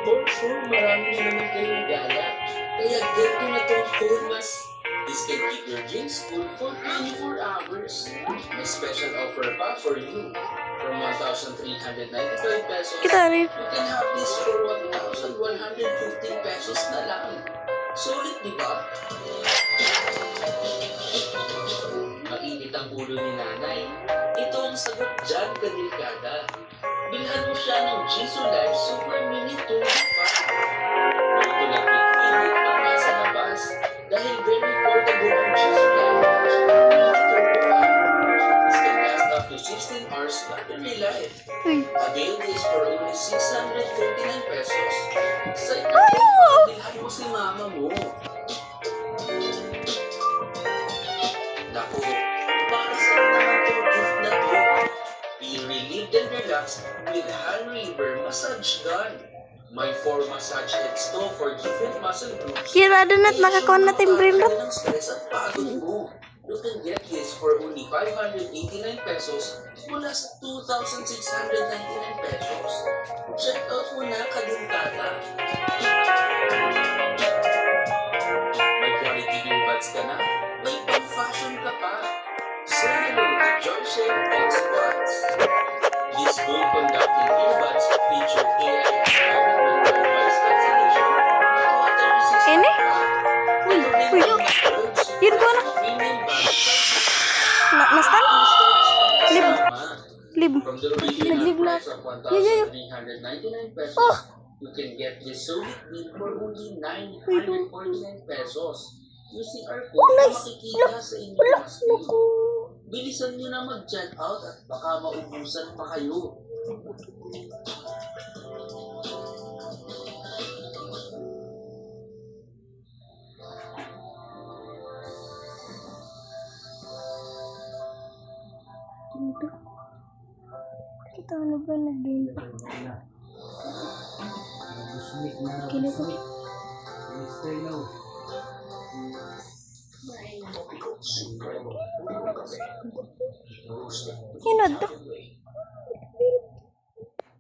For sure, marami na naman kayong gala. Kaya get to na tong code mas. This can keep your dreams cool for 24 hours. May special offer pa for you. From 1,395 pesos, Kita rin. you can have this for 1,115 pesos na lang. Sulit, di ba? Mainit ang ulo ni nanay. Ito ang sagot dyan, kadelikada. Bilhan mo siya ng Jisoo Life Super Mini 2 5. Magtulak init pag nasa labas. Dahil very portable ang Jisoo Life Super Mini 2 5. This can last up to 16 hours battery life. Uy. Avail this for only 639 pesos. Sa bilhan mo si mama mo. Naku, para sa naman itong gift na to. Be relieved and relaxed with hand river massage gun. May 4 massage heads to for different muscle groups. Kira doon at nakakuha natin brain rot. Ng stress at pagod mo. You can get this for only 589 pesos mula sa 2,699 pesos. Check out mo na, kadelikada. May quality earbuds ka na? May pang-fashion ka pa? Say hello to Joyshare X-Buds. These bone-conducting earbuds feature AI-powered voice cancellation, water-resistant Ini? pack, Uy, uy. Yun ko na. premium battery Nastan? Lib. Lib. From the original Nag-live na. price of Yun. 1,399 pesos, Oh. you can get this solid deal for only 949 pesos. Using our code na nice. makikita sa inyong Wala. screen. Naku. Bilisan nyo na mag-check out at baka maubusan pa kayo. Dito. Kita ano ba na din? Kini ko. Hinod to.